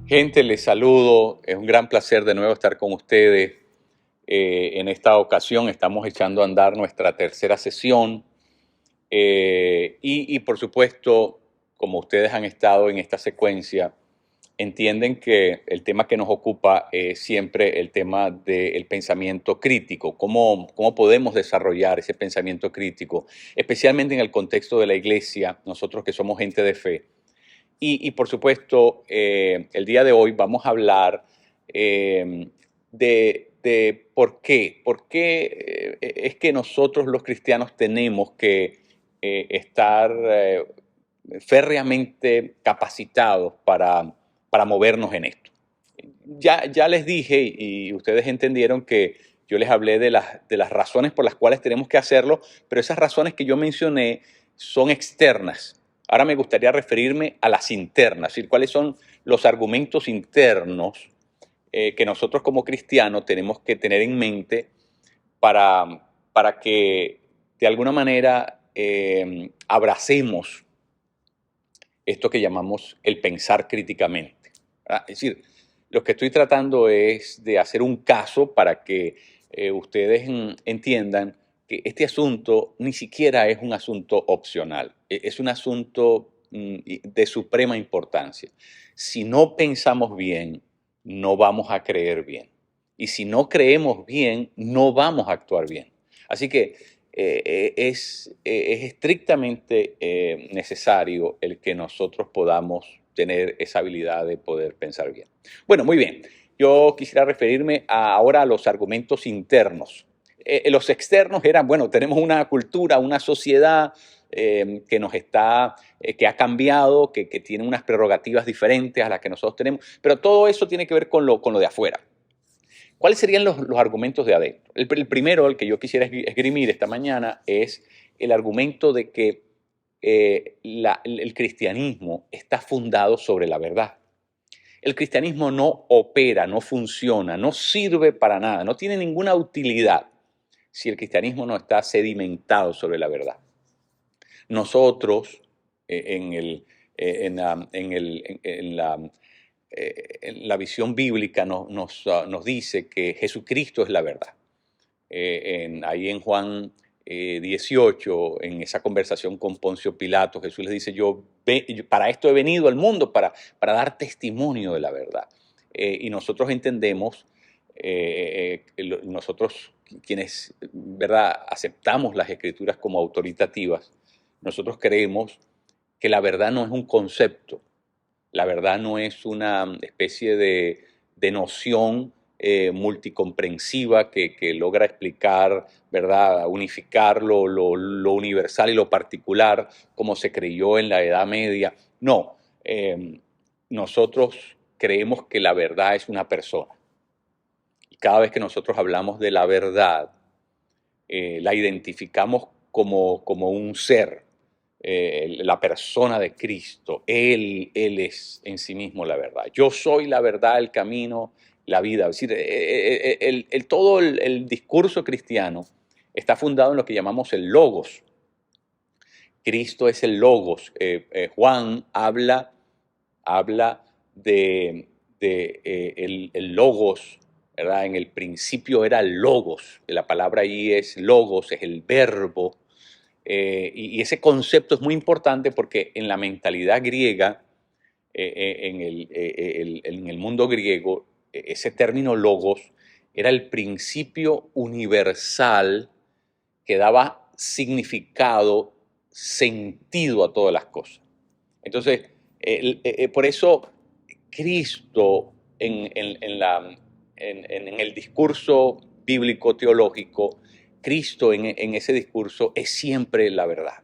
Gente, les saludo. Es un gran placer de nuevo estar con ustedes. En esta ocasión estamos echando a andar nuestra tercera sesión. Y por supuesto, como ustedes han estado en esta secuencia, entienden que el tema que nos ocupa es siempre el tema del pensamiento crítico. ¿Cómo podemos desarrollar ese pensamiento crítico? Especialmente en el contexto de la iglesia, nosotros que somos gente de fe. Y por supuesto, el día de hoy vamos a hablar de por qué es que nosotros los cristianos tenemos que estar férreamente capacitados para movernos en esto. Ya les dije y ustedes entendieron que yo les hablé de las razones por las cuales tenemos que hacerlo, pero esas razones que yo mencioné son externas. Ahora me gustaría referirme a las internas, es decir, cuáles son los argumentos internos que nosotros como cristianos tenemos que tener en mente para que de alguna manera abracemos esto que llamamos el pensar críticamente, ¿verdad? Es decir, lo que estoy tratando es de hacer un caso para que ustedes entiendan que este asunto ni siquiera es un asunto opcional, es un asunto de suprema importancia. Si no pensamos bien, no vamos a creer bien. Y si no creemos bien, no vamos a actuar bien. Así que es estrictamente necesario el que nosotros podamos tener esa habilidad de poder pensar bien. Bueno, muy bien. Yo quisiera referirme ahora a los argumentos internos. Los externos eran, bueno, tenemos una cultura, una sociedad que ha cambiado, que tiene unas prerrogativas diferentes a las que nosotros tenemos, pero todo eso tiene que ver con lo de afuera. ¿Cuáles serían los argumentos de adentro? El primero, el que yo quisiera esgrimir esta mañana, es el argumento de que el cristianismo está fundado sobre la verdad. El cristianismo no opera, no funciona, no sirve para nada, no tiene ninguna utilidad si el cristianismo no está sedimentado sobre la verdad. Nosotros, en la visión bíblica nos dice que Jesucristo es la verdad. Ahí en Juan 18, en esa conversación con Poncio Pilato, Jesús les dice, para esto he venido al mundo, para dar testimonio de la verdad. Y nosotros entendemos, nosotros quienes, ¿verdad?, aceptamos las escrituras como autoritativas, nosotros creemos que la verdad no es un concepto, la verdad no es una especie de noción multicomprensiva que logra explicar, ¿verdad?, unificar lo universal y lo particular como se creyó en la Edad Media. No, nosotros creemos que la verdad es una persona. Y cada vez que nosotros hablamos de la verdad, la identificamos como un ser, la persona de Cristo. Él es en sí mismo la verdad. Yo soy la verdad, el camino, la vida. Es decir, todo el discurso cristiano está fundado en lo que llamamos el logos. Cristo es el logos. Juan habla el logos, ¿verdad? En el principio era el logos. La palabra ahí es logos, es el verbo. Y ese concepto es muy importante porque en la mentalidad griega, en el mundo griego, ese término logos era el principio universal que daba significado, sentido a todas las cosas. Entonces, por eso Cristo en el discurso bíblico teológico, Cristo en ese discurso es siempre la verdad.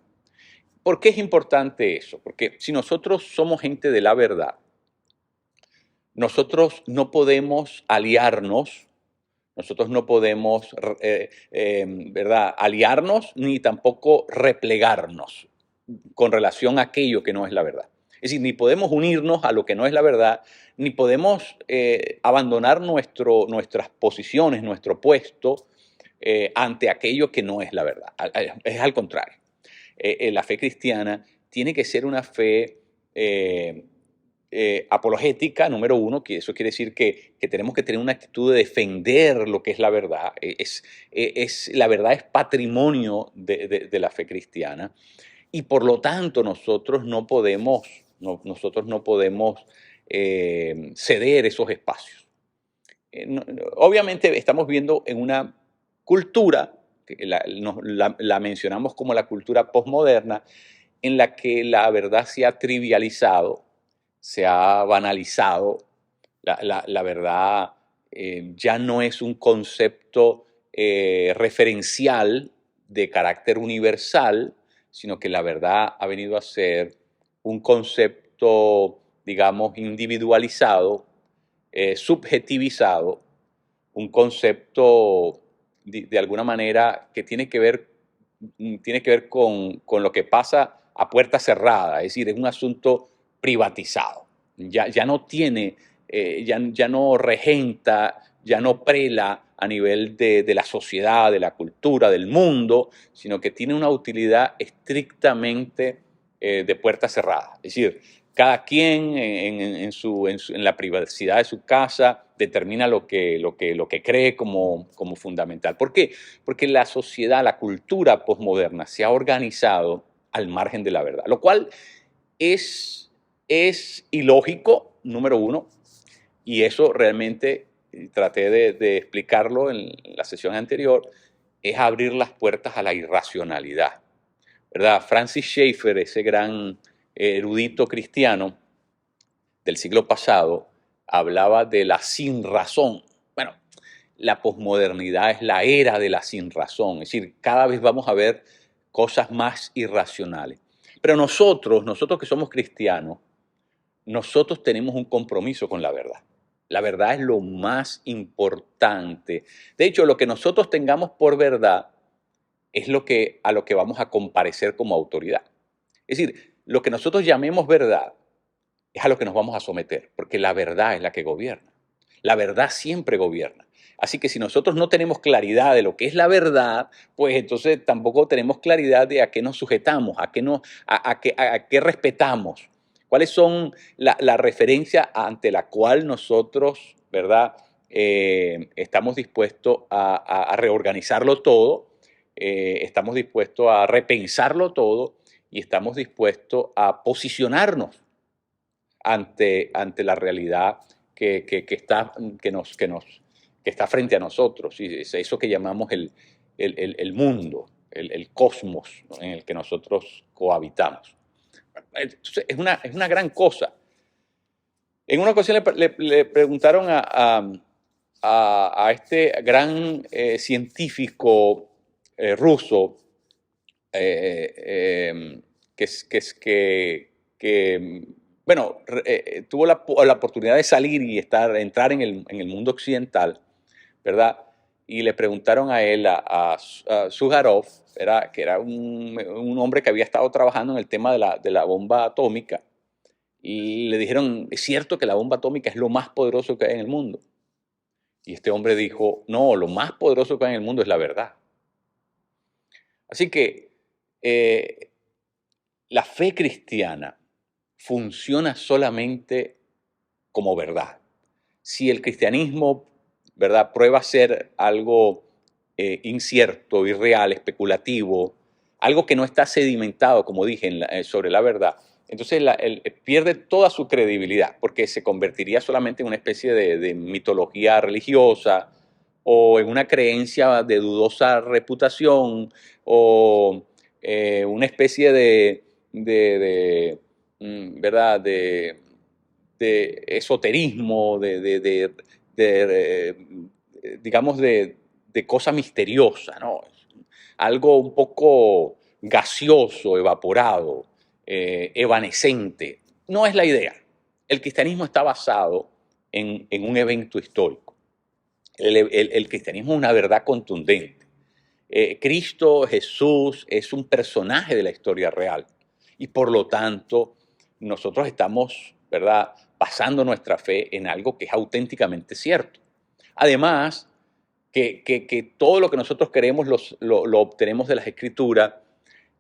¿Por qué es importante eso? Porque si nosotros somos gente de la verdad, nosotros no podemos aliarnos, nosotros no podemos, ¿verdad?, aliarnos ni tampoco replegarnos con relación a aquello que no es la verdad. Es decir, ni podemos unirnos a lo que no es la verdad, ni podemos abandonar nuestras posiciones, nuestro puesto ante aquello que no es la verdad. Es al contrario. La fe cristiana tiene que ser una fe apologética, número uno, que eso quiere decir que tenemos que tener una actitud de defender lo que es la verdad. La verdad es patrimonio de la fe cristiana y por lo tanto nosotros no podemos ceder esos espacios. Obviamente estamos viendo en una cultura, que la mencionamos como la cultura posmoderna, en la que la verdad se ha trivializado, se ha banalizado, la verdad ya no es un concepto referencial de carácter universal, sino que la verdad ha venido a ser un concepto, digamos, individualizado, subjetivizado, un concepto de alguna manera que tiene que ver con lo que pasa a puerta cerrada, es decir, es un asunto privatizado. Ya no tiene, ya no regenta, ya no prela a nivel de la sociedad, de la cultura, del mundo, sino que tiene una utilidad estrictamente de puerta cerrada. Es decir, cada quien en la privacidad de su casa determina lo que cree como fundamental. ¿Por qué? Porque la sociedad, la cultura posmoderna se ha organizado al margen de la verdad, lo cual es ilógico, número uno, y eso realmente traté de explicarlo en la sesión anterior, es abrir las puertas a la irracionalidad, ¿verdad? Francis Schaeffer, ese gran erudito cristiano del siglo pasado, hablaba de la sinrazón. Bueno, la posmodernidad es la era de la sinrazón, es decir, cada vez vamos a ver cosas más irracionales. Pero nosotros que somos cristianos, nosotros tenemos un compromiso con la verdad. La verdad es lo más importante. De hecho, lo que nosotros tengamos por verdad es a lo que vamos a comparecer como autoridad. Es decir, lo que nosotros llamemos verdad es a lo que nos vamos a someter, porque la verdad es la que gobierna. La verdad siempre gobierna. Así que si nosotros no tenemos claridad de lo que es la verdad, pues entonces tampoco tenemos claridad de a qué nos sujetamos, a qué respetamos, cuáles son la referencia ante la cual nosotros, ¿verdad? Estamos dispuestos a reorganizarlo todo, estamos dispuestos a repensarlo todo y estamos dispuestos a posicionarnos ante la realidad que está frente a nosotros. Y es eso que llamamos el mundo, el cosmos, ¿no?, en el que nosotros cohabitamos. Entonces, es una gran cosa. En una ocasión le preguntaron a este gran científico ruso, que bueno, tuvo la oportunidad de salir y entrar en el mundo occidental, ¿verdad? Y le preguntaron a él, a Sujarov, que era un hombre que había estado trabajando en el tema de la bomba atómica, y le dijeron, ¿es cierto que la bomba atómica es lo más poderoso que hay en el mundo? Y este hombre dijo, no, lo más poderoso que hay en el mundo es la verdad. Así que la fe cristiana funciona solamente como verdad. Si el cristianismo, ¿verdad?, prueba a ser algo incierto, irreal, especulativo, algo que no está sedimentado, como dije, sobre la verdad, entonces pierde toda su credibilidad, porque se convertiría solamente en una especie de mitología religiosa o en una creencia de dudosa reputación o una especie ¿verdad?, de esoterismo, digamos, de cosa misteriosa, ¿no? Algo un poco gaseoso, evaporado, evanescente. No es la idea. El cristianismo está basado en un evento histórico. El cristianismo es una verdad contundente. Cristo Jesús es un personaje de la historia real y por lo tanto nosotros estamos, ¿verdad?, basando nuestra fe en algo que es auténticamente cierto. Además, que todo lo que nosotros queremos lo obtenemos de las Escrituras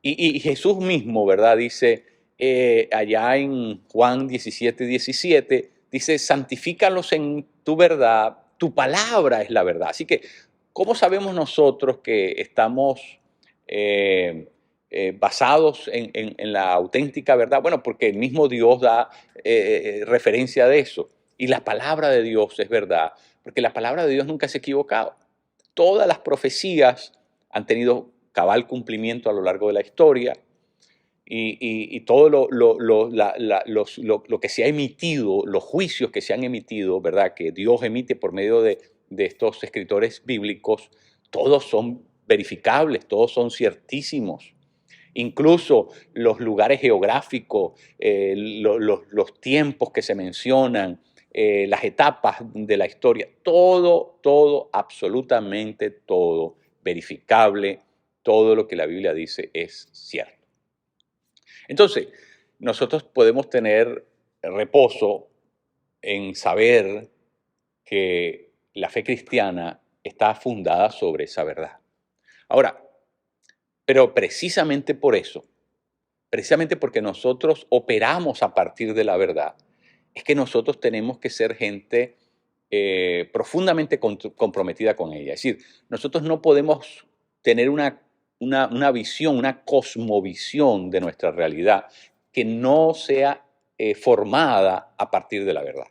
y Jesús mismo, ¿verdad?, dice allá en Juan 17:17, dice, santifícalos en tu verdad, tu palabra es la verdad. Así que, ¿cómo sabemos nosotros que estamos basados en la auténtica verdad? Bueno, porque el mismo Dios da referencia de eso. Y la palabra de Dios es verdad, porque la palabra de Dios nunca se ha equivocado. Todas las profecías han tenido cabal cumplimiento a lo largo de la historia y todo lo que se ha emitido, los juicios que se han emitido, ¿verdad? Que Dios emite por medio de estos escritores bíblicos, todos son verificables, todos son ciertísimos. Incluso los lugares geográficos, los tiempos que se mencionan, las etapas de la historia, todo, absolutamente todo, verificable, todo lo que la Biblia dice es cierto. Entonces, nosotros podemos tener reposo en saber que la fe cristiana está fundada sobre esa verdad. Ahora, pero precisamente por eso, precisamente porque nosotros operamos a partir de la verdad, es que nosotros tenemos que ser gente profundamente comprometida con ella. Es decir, nosotros no podemos tener una visión, una cosmovisión de nuestra realidad que no sea formada a partir de la verdad.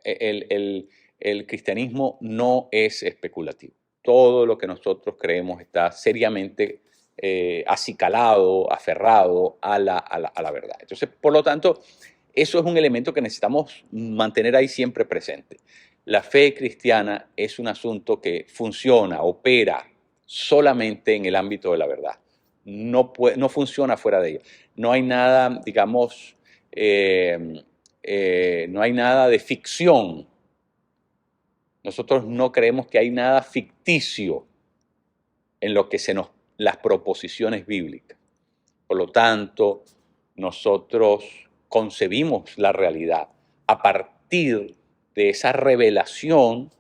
El cristianismo no es especulativo. Todo lo que nosotros creemos está seriamente acicalado, aferrado a la verdad. Entonces, por lo tanto, eso es un elemento que necesitamos mantener ahí siempre presente. La fe cristiana es un asunto que funciona, opera solamente en el ámbito de la verdad. No funciona fuera de ella. No hay nada, digamos, no hay nada de ficción. Nosotros no creemos que hay nada ficticio en lo que las proposiciones bíblicas. Por lo tanto, nosotros concebimos la realidad a partir de esa revelación.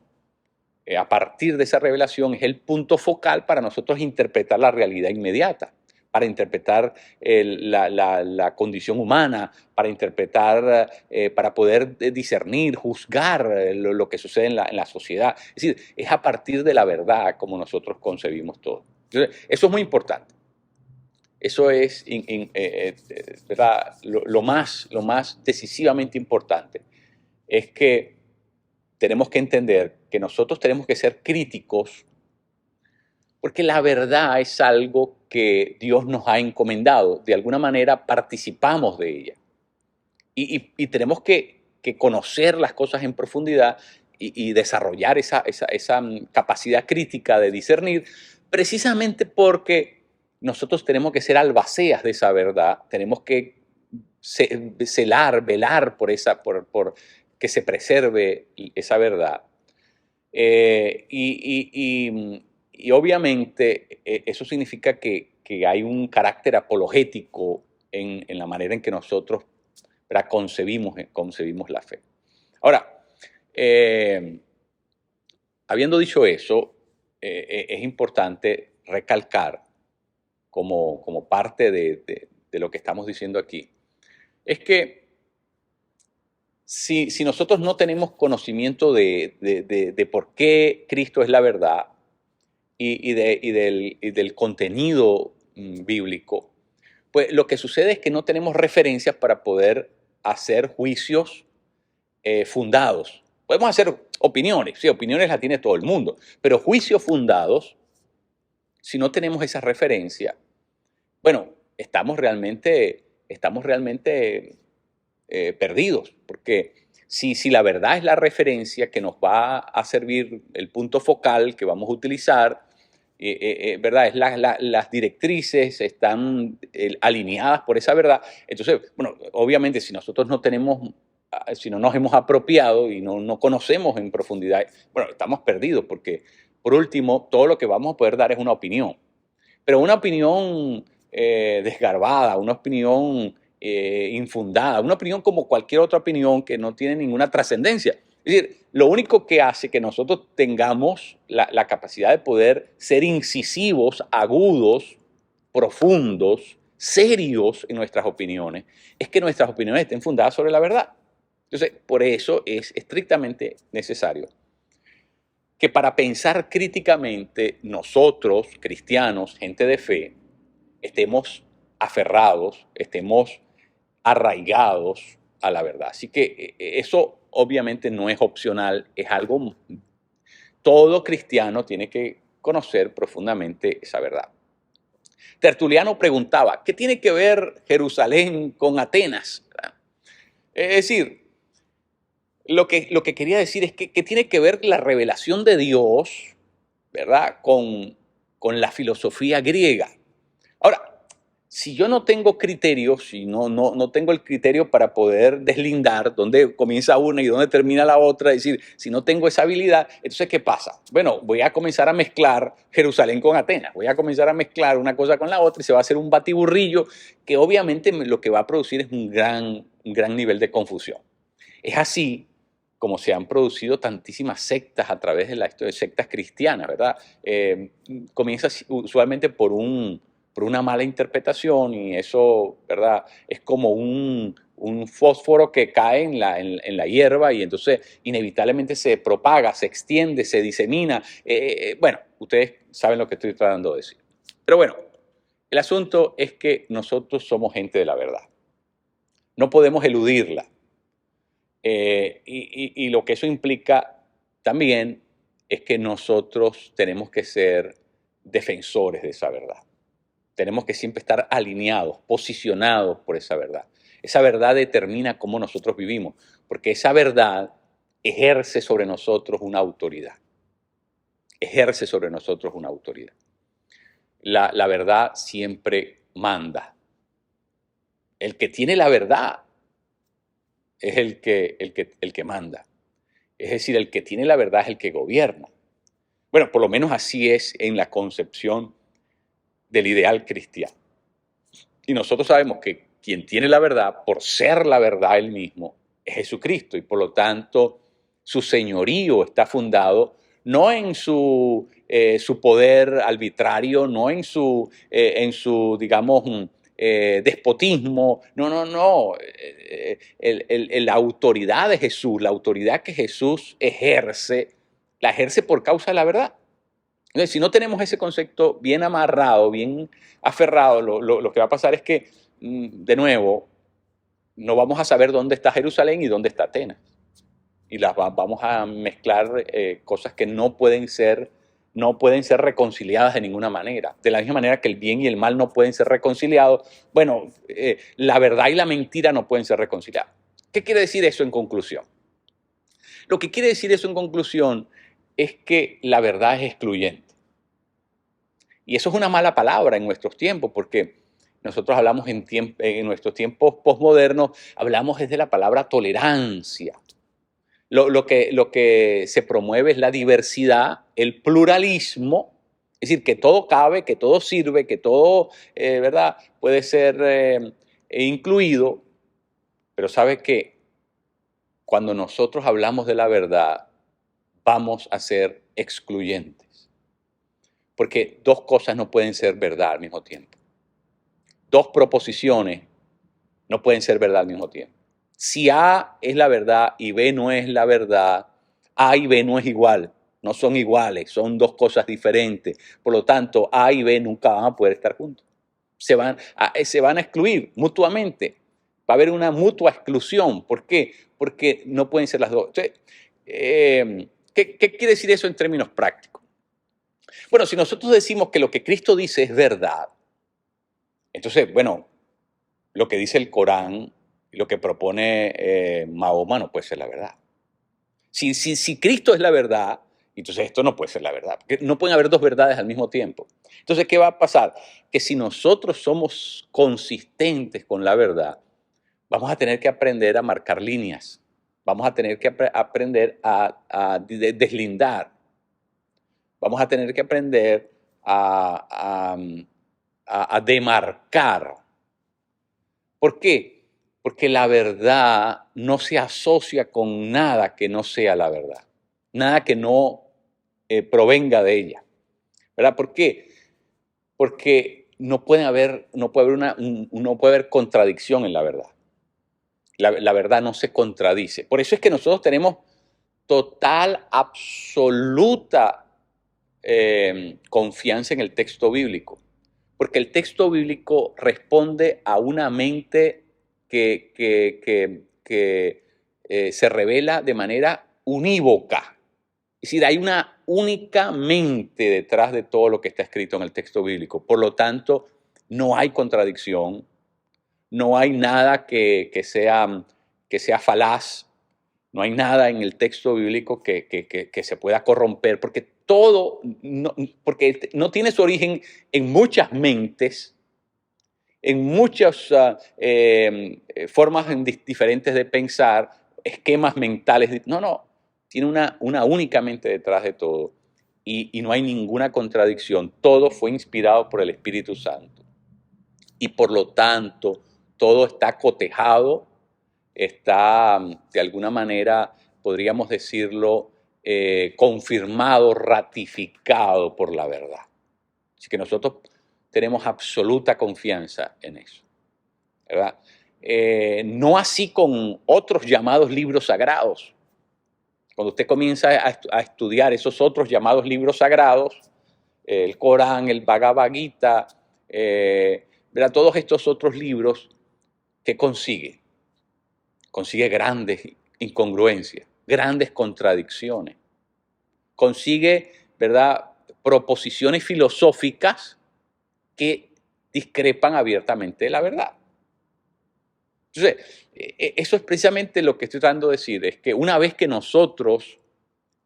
A partir de esa revelación es el punto focal para nosotros interpretar la realidad inmediata, para interpretar la condición humana, para interpretar, para poder discernir, juzgar lo que sucede en la sociedad. Es decir, es a partir de la verdad como nosotros concebimos todo. Entonces, eso es muy importante. Eso es ¿verdad? Lo más decisivamente importante es que tenemos que entender que nosotros tenemos que ser críticos porque la verdad es algo que Dios nos ha encomendado. De alguna manera participamos de ella. Y tenemos que conocer las cosas en profundidad y desarrollar esa capacidad crítica de discernir, precisamente porque nosotros tenemos que ser albaceas de esa verdad, tenemos que celar, velar por que se preserve esa verdad. Y obviamente eso significa que hay un carácter apologético en la manera en que nosotros, ¿verdad?, concebimos la fe. Ahora, habiendo dicho eso, es importante recalcar como parte de lo que estamos diciendo aquí, es que si nosotros no tenemos conocimiento de por qué Cristo es la verdad y del contenido bíblico, pues lo que sucede es que no tenemos referencias para poder hacer juicios fundados. Podemos hacer opiniones, sí, opiniones las tiene todo el mundo, pero juicios fundados, si no tenemos esa referencia, bueno, estamos realmente perdidos, porque si la verdad es la referencia que nos va a servir, el punto focal que vamos a utilizar, ¿verdad? Las directrices están alineadas por esa verdad. Entonces, bueno, obviamente si nosotros si no nos hemos apropiado y no conocemos en profundidad, bueno, estamos perdidos porque, por último, todo lo que vamos a poder dar es una opinión. Pero una opinión desgarbada, una opinión infundada, una opinión como cualquier otra opinión que no tiene ninguna trascendencia. Es decir, lo único que hace que nosotros tengamos la capacidad de poder ser incisivos, agudos, profundos, serios en nuestras opiniones es que nuestras opiniones estén fundadas sobre la verdad. Entonces, por eso es estrictamente necesario que para pensar críticamente nosotros, cristianos, gente de fe, estemos aferrados, estemos arraigados a la verdad. Así que eso obviamente no es opcional, es algo, todo cristiano tiene que conocer profundamente esa verdad. Tertuliano preguntaba, ¿qué tiene que ver Jerusalén con Atenas? Es decir, lo que quería decir es que tiene que ver la revelación de Dios, ¿verdad?, con la filosofía griega. Ahora, si yo no tengo criterios, si no tengo el criterio para poder deslindar dónde comienza una y dónde termina la otra, es decir, si no tengo esa habilidad, entonces, ¿qué pasa? Bueno, voy a comenzar a mezclar Jerusalén con Atenas, voy a comenzar a mezclar una cosa con la otra y se va a hacer un batiburrillo que obviamente lo que va a producir es un gran nivel de confusión. Es así como se han producido tantísimas sectas a través de la historia de sectas cristianas, ¿verdad? Comienza usualmente por una mala interpretación y eso, ¿verdad? Es como un fósforo que cae en la hierba y entonces inevitablemente se propaga, se extiende, se disemina. Bueno, ustedes saben lo que estoy tratando de decir. Pero bueno, el asunto es que nosotros somos gente de la verdad. No podemos eludirla. Y lo que eso implica también es que nosotros tenemos que ser defensores de esa verdad. Tenemos que siempre estar alineados, posicionados por esa verdad. Esa verdad determina cómo nosotros vivimos, porque esa verdad ejerce sobre nosotros una autoridad. Ejerce sobre nosotros una autoridad. La verdad siempre manda. El que tiene la verdad es el que manda. Es decir, el que tiene la verdad es el que gobierna. Bueno, por lo menos así es en la concepción del ideal cristiano. Y nosotros sabemos que quien tiene la verdad, por ser la verdad él mismo, es Jesucristo. Y por lo tanto, su señorío está fundado no en su poder arbitrario, no en su digamos, despotismo. No. La autoridad de Jesús, la autoridad que Jesús ejerce, la ejerce por causa de la verdad. Entonces, si no tenemos ese concepto bien amarrado, bien aferrado, lo que va a pasar es que, de nuevo, no vamos a saber dónde está Jerusalén y dónde está Atenas. Y vamos a mezclar cosas que no pueden ser reconciliadas de ninguna manera. De la misma manera que el bien y el mal no pueden ser reconciliados, bueno, la verdad y la mentira no pueden ser reconciliadas. ¿Qué quiere decir eso en conclusión? Lo que quiere decir eso en conclusión es que la verdad es excluyente. Y eso es una mala palabra en nuestros tiempos, porque nosotros hablamos en nuestros tiempos posmodernos, hablamos desde la palabra tolerancia. Lo que se promueve es la diversidad, el pluralismo, es decir, que todo cabe, que todo sirve, que todo, ¿verdad?, puede ser incluido, pero ¿sabe qué? Cuando nosotros hablamos de la verdad, vamos a ser excluyentes. Porque dos cosas no pueden ser verdad al mismo tiempo. Dos proposiciones no pueden ser verdad al mismo tiempo. Si A es la verdad y B no es la verdad, A y B no es igual, no son iguales, son dos cosas diferentes. Por lo tanto, A y B nunca van a poder estar juntos. Se van a excluir mutuamente. Va a haber una mutua exclusión. ¿Por qué? Porque no pueden ser las dos. Entonces, ¿qué quiere decir eso en términos prácticos? Bueno, si nosotros decimos que lo que Cristo dice es verdad, entonces, bueno, lo que dice el Corán, lo que propone Mahoma no puede ser la verdad. Si Cristo es la verdad, entonces esto no puede ser la verdad. Porque no pueden haber dos verdades al mismo tiempo. Entonces, ¿qué va a pasar? Que si nosotros somos consistentes con la verdad, vamos a tener que aprender a marcar líneas. Vamos a tener que aprender a deslindar. Vamos a tener que aprender a demarcar. ¿Por qué? Porque la verdad no se asocia con nada que no sea la verdad, nada que no provenga de ella. ¿Verdad? ¿Por qué? Porque no puede haber contradicción en la verdad. La verdad no se contradice. Por eso es que nosotros tenemos total, absoluta confianza en el texto bíblico. Porque el texto bíblico responde a una mente que se revela de manera unívoca. Es decir, hay una única mente detrás de todo lo que está escrito en el texto bíblico. Por lo tanto, no hay contradicción, no hay nada que sea falaz, no hay nada en el texto bíblico que se pueda corromper, porque porque no tiene su origen en muchas mentes, en muchas formas diferentes de pensar, esquemas mentales. No, tiene una única mente detrás de todo y no hay ninguna contradicción. Todo fue inspirado por el Espíritu Santo y por lo tanto todo está cotejado, está de alguna manera, podríamos decirlo, confirmado, ratificado por la verdad. Así que nosotros tenemos absoluta confianza en eso, ¿verdad? No así con otros llamados libros sagrados. Cuando usted comienza a estudiar esos otros llamados libros sagrados, el Corán, el Bhagavad Gita, ¿verdad? Todos estos otros libros, ¿qué consigue? Consigue grandes incongruencias, grandes contradicciones. Consigue, ¿verdad?, proposiciones filosóficas que discrepan abiertamente de la verdad. Entonces, eso es precisamente lo que estoy tratando de decir, es que una vez que nosotros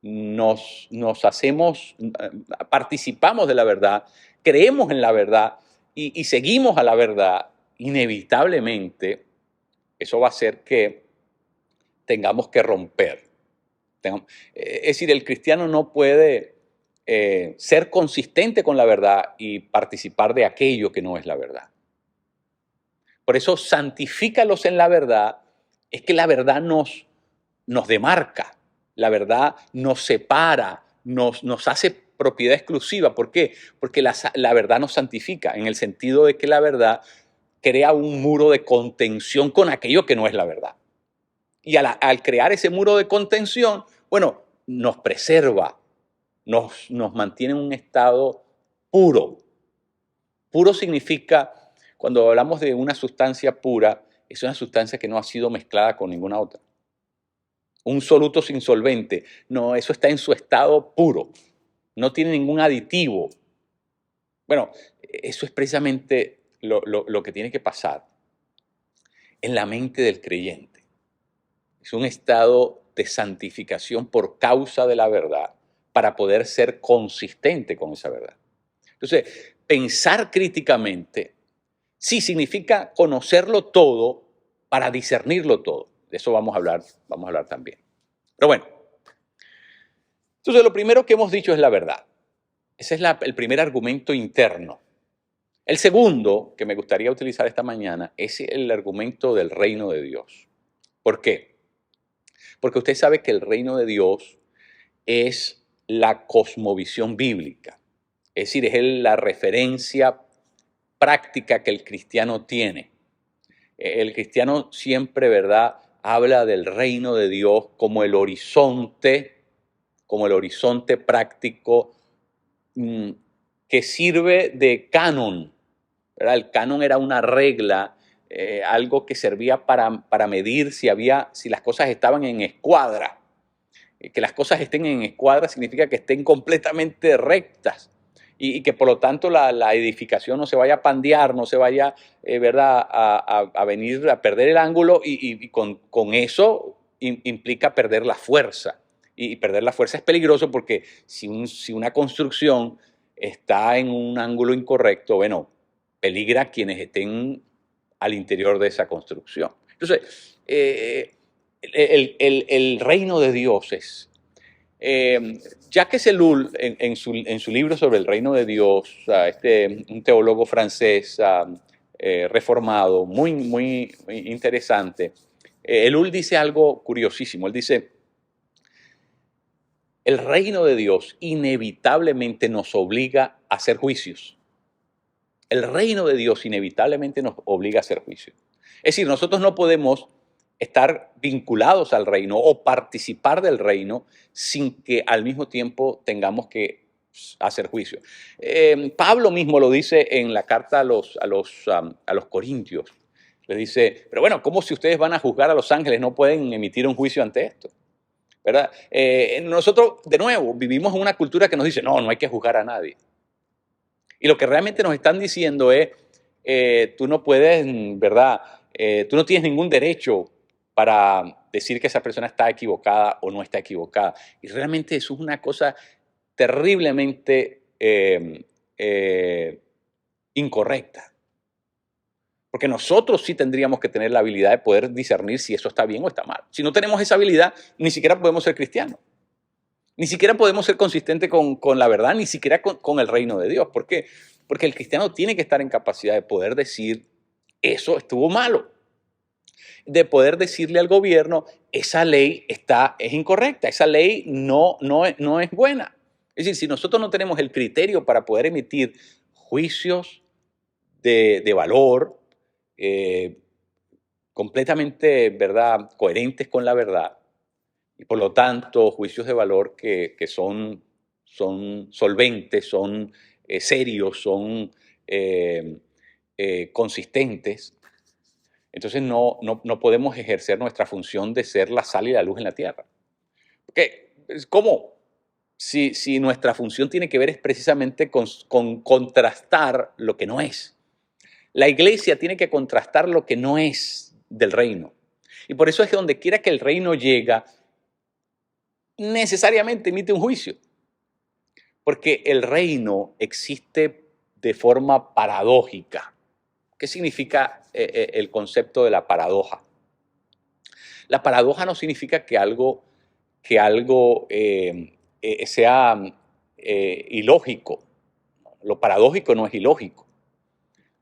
nos participamos de la verdad, creemos en la verdad y seguimos a la verdad, inevitablemente, eso va a hacer que tengamos que romper. Es decir, el cristiano no puede ser consistente con la verdad y participar de aquello que no es la verdad. Por eso, santifícalos en la verdad, es que la verdad nos demarca, la verdad nos separa, nos hace propiedad exclusiva. ¿Por qué? Porque la verdad nos santifica, en el sentido de que la verdad crea un muro de contención con aquello que no es la verdad. Y al crear ese muro de contención, bueno, nos preserva, nos mantiene en un estado puro. Puro significa, cuando hablamos de una sustancia pura, es una sustancia que no ha sido mezclada con ninguna otra. Un soluto sin solvente, no, eso está en su estado puro, no tiene ningún aditivo. Bueno, eso es precisamente lo que tiene que pasar en la mente del creyente. Es un estado de santificación por causa de la verdad para poder ser consistente con esa verdad. Entonces, pensar críticamente sí significa conocerlo todo para discernirlo todo. De eso vamos a hablar también. Pero bueno, entonces lo primero que hemos dicho es la verdad. Ese es el primer argumento interno. El segundo que me gustaría utilizar esta mañana es el argumento del reino de Dios. ¿Por qué? Porque usted sabe que el reino de Dios es la cosmovisión bíblica. Es decir, es la referencia práctica que el cristiano tiene. El cristiano siempre, ¿verdad?, habla del reino de Dios como el horizonte práctico que sirve de canon, ¿verdad? El canon era una regla, algo que servía para medir si las cosas estaban en escuadra. Que las cosas estén en escuadra significa que estén completamente rectas y que por lo tanto la edificación no se vaya a pandear, no se vaya, ¿verdad?, a venir a perder el ángulo y con eso implica perder la fuerza. Y perder la fuerza es peligroso porque si una construcción está en un ángulo incorrecto, bueno, peligra quienes estén al interior de esa construcción. Entonces, el reino de Dios es... Jacques Ellul, en su libro sobre el reino de Dios, un teólogo francés reformado, muy, muy interesante, Ellul dice algo curiosísimo. Él dice, el reino de Dios inevitablemente nos obliga a hacer juicios. El reino de Dios inevitablemente nos obliga a hacer juicio. Es decir, nosotros no podemos estar vinculados al reino o participar del reino sin que al mismo tiempo tengamos que hacer juicio. Pablo mismo lo dice en la carta a los Corintios. Le dice, pero bueno, ¿cómo si ustedes van a juzgar a los ángeles no pueden emitir un juicio ante esto? ¿Verdad? Nosotros, de nuevo, vivimos en una cultura que nos dice, no hay que juzgar a nadie. Y lo que realmente nos están diciendo es, tú no puedes, ¿verdad? Tú no tienes ningún derecho para decir que esa persona está equivocada o no está equivocada. Y realmente eso es una cosa terriblemente incorrecta. Porque nosotros sí tendríamos que tener la habilidad de poder discernir si eso está bien o está mal. Si no tenemos esa habilidad, ni siquiera podemos ser cristianos. Ni siquiera podemos ser consistentes con la verdad, ni siquiera con el reino de Dios. ¿Por qué? Porque el cristiano tiene que estar en capacidad de poder decir, eso estuvo malo. De poder decirle al gobierno, esa ley es incorrecta, esa ley no es buena. Es decir, si nosotros no tenemos el criterio para poder emitir juicios de valor, completamente, ¿verdad?, coherentes con la verdad, y por lo tanto juicios de valor que son solventes, son serios, son consistentes, entonces no podemos ejercer nuestra función de ser la sal y la luz en la tierra. Porque, ¿cómo? Si nuestra función tiene que ver es precisamente con contrastar lo que no es. La iglesia tiene que contrastar lo que no es del reino. Y por eso es que donde quiera que el reino llega, necesariamente emite un juicio. Porque el reino existe de forma paradójica. ¿Qué significa el concepto de la paradoja? La paradoja no significa que algo sea ilógico. Lo paradójico no es ilógico.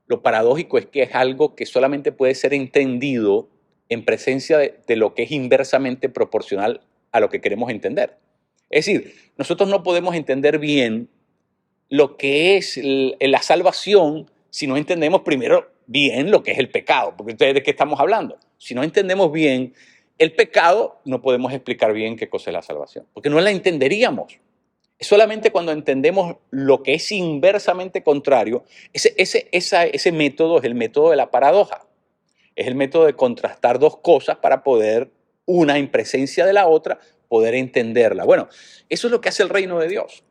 Lo paradójico es que es algo que solamente puede ser entendido en presencia de lo que es inversamente proporcional a lo que queremos entender. Es decir, nosotros no podemos entender bien lo que es la salvación si no entendemos primero bien lo que es el pecado. Porque entonces, ¿de qué estamos hablando? Si no entendemos bien el pecado, no podemos explicar bien qué cosa es la salvación, porque no la entenderíamos. Es solamente cuando entendemos lo que es inversamente contrario, ese método es el método de la paradoja. Es el método de contrastar dos cosas para poder, una en presencia de la otra, poder entenderla. Bueno, eso es lo que hace el reino de Dios.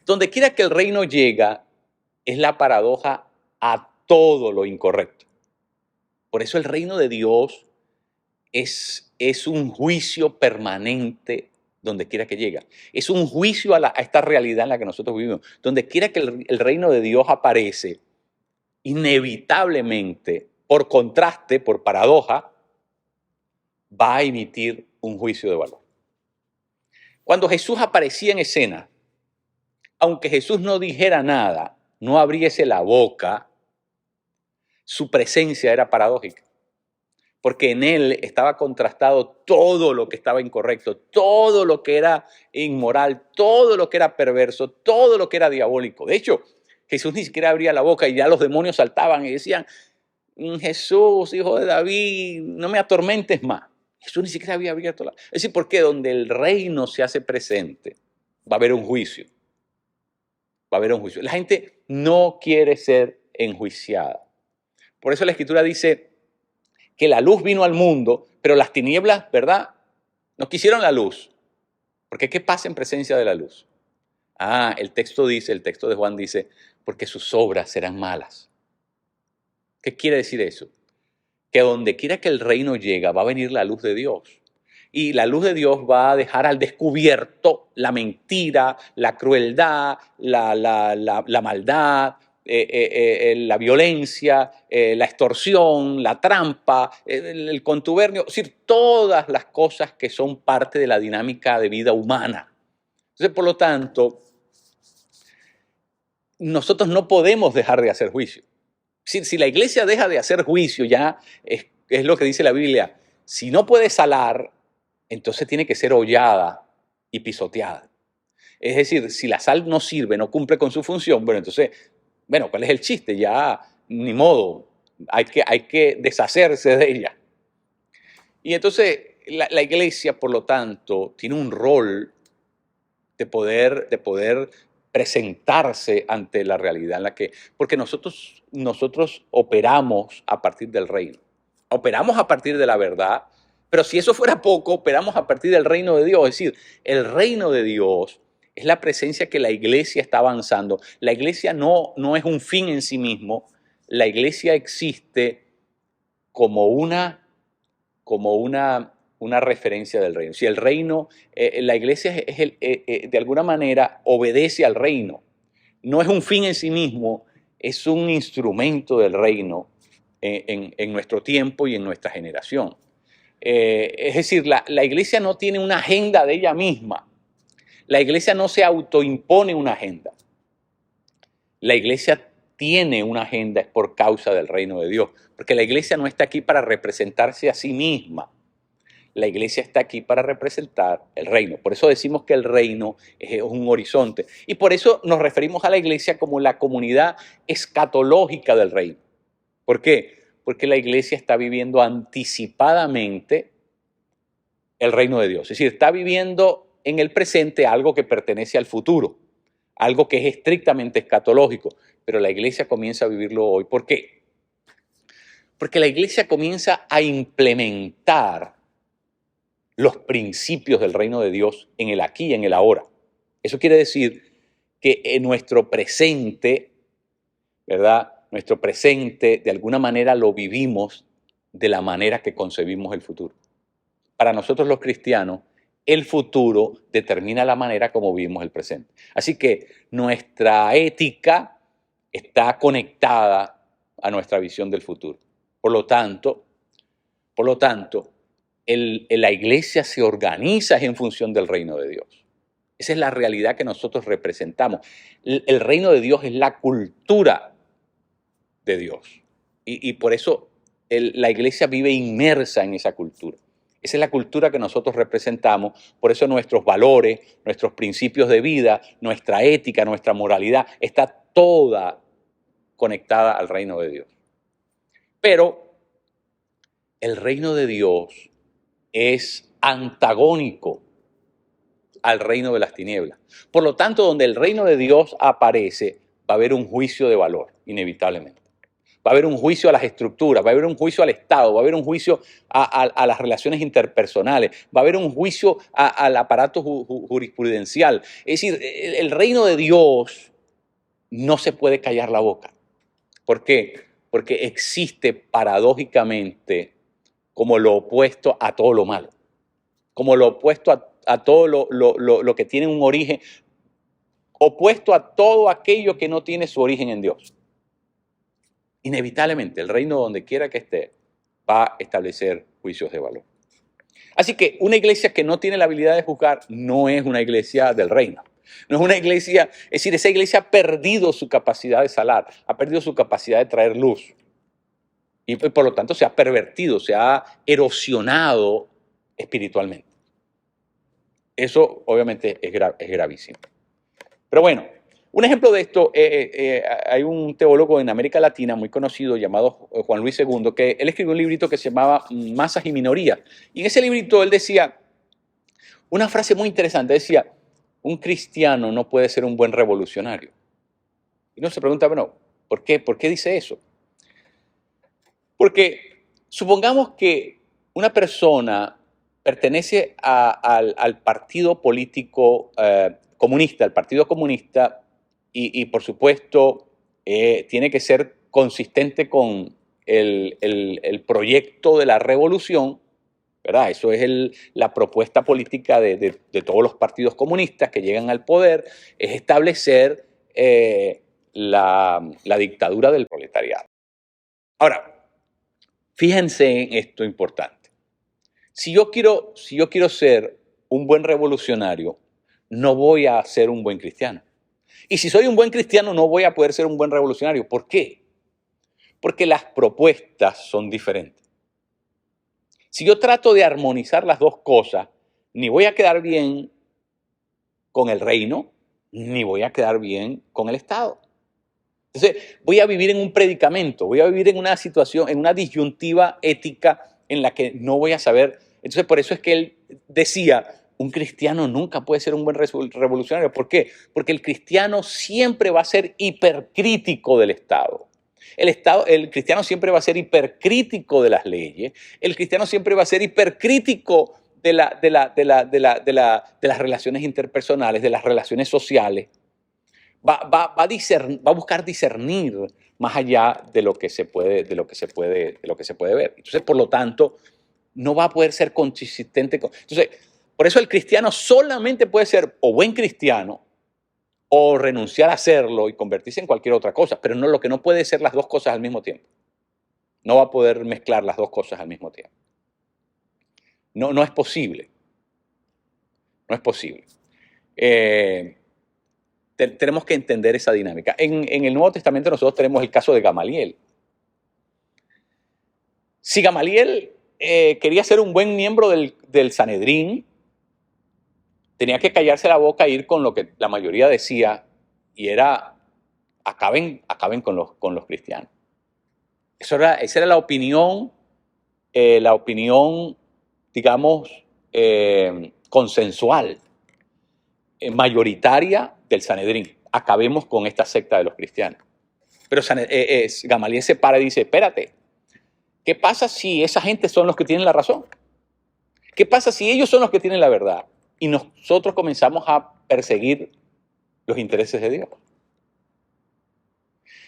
Donde quiera que el reino llega, es la paradoja a todo lo incorrecto. Por eso el reino de Dios es un juicio permanente donde quiera que llega. Es un juicio a esta realidad en la que nosotros vivimos. Donde quiera que el reino de Dios aparece, inevitablemente, por contraste, por paradoja, va a emitir un juicio de valor. Cuando Jesús aparecía en escena, aunque Jesús no dijera nada, no abriese la boca, su presencia era paradójica. Porque en él estaba contrastado todo lo que estaba incorrecto, todo lo que era inmoral, todo lo que era perverso, todo lo que era diabólico. De hecho, Jesús ni siquiera abría la boca y ya los demonios saltaban y decían, Jesús, hijo de David, no me atormentes más. Jesús ni siquiera había abierto la boca. Es decir, porque donde el reino se hace presente, va a haber un juicio. Va a haber un juicio. La gente no quiere ser enjuiciada. Por eso la Escritura dice que la luz vino al mundo, pero las tinieblas, ¿verdad?, no quisieron la luz. Porque ¿qué pasa en presencia de la luz? El texto de Juan dice, porque sus obras serán malas. ¿Qué quiere decir eso? Que donde quiera que el reino llega, va a venir la luz de Dios. Y la luz de Dios va a dejar al descubierto la mentira, la crueldad, la maldad, la violencia, la extorsión, la trampa, el contubernio, es decir, todas las cosas que son parte de la dinámica de vida humana. Entonces, por lo tanto, nosotros no podemos dejar de hacer juicio. Si la iglesia deja de hacer juicio, ya es lo que dice la Biblia, si no puede salar, entonces tiene que ser hollada y pisoteada. Es decir, si la sal no sirve, no cumple con su función, bueno, entonces Bueno, ¿cuál es el chiste? Ya, ni modo, hay que deshacerse de ella. Y entonces la iglesia, por lo tanto, tiene un rol de poder presentarse ante la realidad en la que, porque nosotros operamos a partir del reino, operamos a partir de la verdad, pero si eso fuera poco, operamos a partir del reino de Dios, es decir, el reino de Dios es la presencia que la iglesia está avanzando. La iglesia no es un fin en sí mismo, la iglesia existe como una referencia del reino. Si el reino, la iglesia de alguna manera obedece al reino. No es un fin en sí mismo, es un instrumento del reino en nuestro tiempo y en nuestra generación. Es decir, la iglesia no tiene una agenda de ella misma. La iglesia no se autoimpone una agenda. La iglesia tiene una agenda es por causa del reino de Dios, porque la iglesia no está aquí para representarse a sí misma. La iglesia está aquí para representar el reino. Por eso decimos que el reino es un horizonte. Y por eso nos referimos a la iglesia como la comunidad escatológica del reino. ¿Por qué? Porque la iglesia está viviendo anticipadamente el reino de Dios. Es decir, está viviendo en el presente algo que pertenece al futuro, algo que es estrictamente escatológico. Pero la iglesia comienza a vivirlo hoy. ¿Por qué? Porque la iglesia comienza a implementar los principios del reino de Dios en el aquí y en el ahora. Eso quiere decir que en nuestro presente, ¿verdad? Nuestro presente, de alguna manera lo vivimos de la manera que concebimos el futuro. Para nosotros los cristianos, el futuro determina la manera como vivimos el presente. Así que nuestra ética está conectada a nuestra visión del futuro. Por lo tanto, la iglesia se organiza en función del reino de Dios. Esa es la realidad que nosotros representamos. El reino de Dios es la cultura de Dios. Y por eso la iglesia vive inmersa en esa cultura. Esa es la cultura que nosotros representamos. Por eso nuestros valores, nuestros principios de vida, nuestra ética, nuestra moralidad, está toda conectada al reino de Dios. Pero el reino de Dios es antagónico al reino de las tinieblas. Por lo tanto, donde el reino de Dios aparece, va a haber un juicio de valor, inevitablemente. Va a haber un juicio a las estructuras, va a haber un juicio al Estado, va a haber un juicio a las relaciones interpersonales, va a haber un juicio al aparato jurisprudencial. Es decir, el reino de Dios no se puede callar la boca. ¿Por qué? Porque existe paradójicamente como lo opuesto a todo lo malo, como lo opuesto a todo lo que tiene un origen, opuesto a todo aquello que no tiene su origen en Dios. Inevitablemente, el reino donde quiera que esté va a establecer juicios de valor. Así que una iglesia que no tiene la habilidad de juzgar no es una iglesia del reino. No es una iglesia, es decir, esa iglesia ha perdido su capacidad de salar, ha perdido su capacidad de traer luz. Y por lo tanto se ha pervertido, se ha erosionado espiritualmente. Eso obviamente es gravísimo. Pero bueno, un ejemplo de esto, hay un teólogo en América Latina muy conocido llamado Juan Luis II, que él escribió un librito que se llamaba Masas y Minorías. Y en ese librito él decía una frase muy interesante, decía, un cristiano no puede ser un buen revolucionario. Y uno se pregunta, bueno, ¿por qué? ¿Por qué dice eso? Porque supongamos que una persona pertenece al partido político comunista, al Partido Comunista, y por supuesto tiene que ser consistente con el proyecto de la revolución, ¿verdad? Eso es la propuesta política de todos los partidos comunistas que llegan al poder, es establecer la dictadura del proletariado. Ahora, fíjense en esto importante. Si yo quiero ser un buen revolucionario, no voy a ser un buen cristiano. Y si soy un buen cristiano, no voy a poder ser un buen revolucionario. ¿Por qué? Porque las propuestas son diferentes. Si yo trato de armonizar las dos cosas, ni voy a quedar bien con el reino, ni voy a quedar bien con el Estado. Entonces, voy a vivir en un predicamento, voy a vivir en una situación, en una disyuntiva ética en la que no voy a saber. Entonces, por eso es que él decía, un cristiano nunca puede ser un buen revolucionario. ¿Por qué? Porque el cristiano siempre va a ser hipercrítico del Estado. El cristiano siempre va a ser hipercrítico de las leyes. El cristiano siempre va a ser hipercrítico de las relaciones interpersonales, de las relaciones sociales. Va a buscar discernir más allá de lo que se puede ver. Entonces, por lo tanto, no va a poder ser consistente. Entonces, por eso el cristiano solamente puede ser o buen cristiano o renunciar a hacerlo y convertirse en cualquier otra cosa, pero no, lo que no puede ser las dos cosas al mismo tiempo. No va a poder mezclar las dos cosas al mismo tiempo. No es posible. No es posible. Tenemos que entender esa dinámica. En el Nuevo Testamento nosotros tenemos el caso de Gamaliel. Si Gamaliel quería ser un buen miembro del Sanedrín, tenía que callarse la boca e ir con lo que la mayoría decía, y era, acaben con los cristianos. Esa era la opinión, digamos, consensual, mayoritaria del Sanedrín. Acabemos con esta secta de los cristianos. Pero Gamaliel se para y dice, espérate, ¿qué pasa si esa gente son los que tienen la razón? ¿Qué pasa si ellos son los que tienen la verdad? Y nosotros comenzamos a perseguir los intereses de Dios.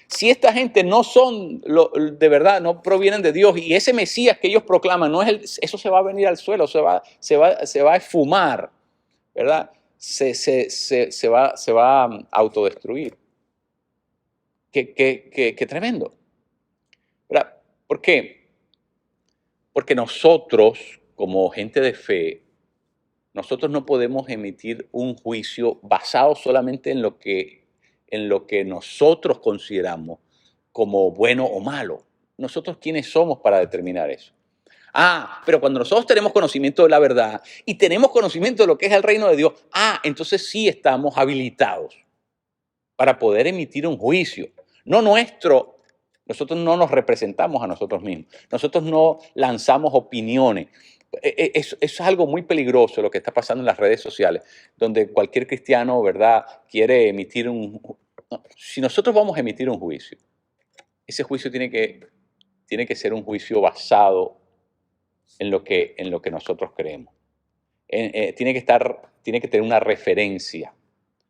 Si esta gente no son de verdad, no provienen de Dios, y ese Mesías que ellos proclaman, eso se va a venir al suelo, se va a esfumar, ¿verdad? Se va a autodestruir. Qué tremendo, ¿verdad? ¿Por qué? Porque nosotros, como gente de fe, nosotros no podemos emitir un juicio basado solamente en lo que nosotros consideramos como bueno o malo. Nosotros, ¿quiénes somos para determinar eso? Pero cuando nosotros tenemos conocimiento de la verdad y tenemos conocimiento de lo que es el reino de Dios, entonces sí estamos habilitados para poder emitir un juicio. No nuestro. Nosotros no nos representamos a nosotros mismos. Nosotros no lanzamos opiniones. Eso es algo muy peligroso lo que está pasando en las redes sociales, donde cualquier cristiano, ¿verdad?, quiere emitir un... No, si nosotros vamos a emitir un juicio, ese juicio tiene que ser un juicio basado en lo que nosotros creemos. Tiene que tener una referencia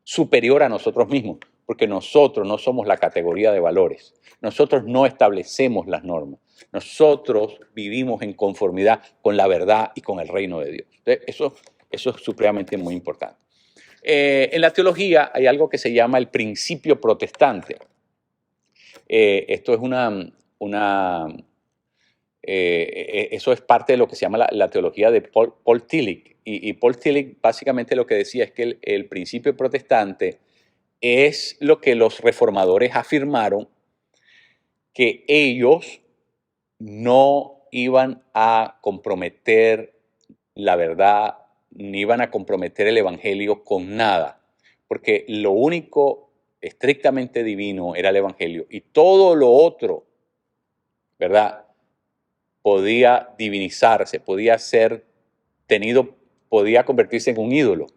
superior a nosotros mismos, porque nosotros no somos la categoría de valores. Nosotros no establecemos las normas. Nosotros vivimos en conformidad con la verdad y con el reino de Dios. Entonces, eso es supremamente muy importante. En la teología hay algo que se llama el principio protestante. Esto es eso es parte de lo que se llama la teología de Paul Tillich. Y Paul Tillich básicamente lo que decía es que el principio protestante es lo que los reformadores afirmaron, que ellos no iban a comprometer la verdad, ni iban a comprometer el evangelio con nada, porque lo único estrictamente divino era el evangelio, y todo lo otro, ¿verdad?, podía divinizarse, podía convertirse en un ídolo.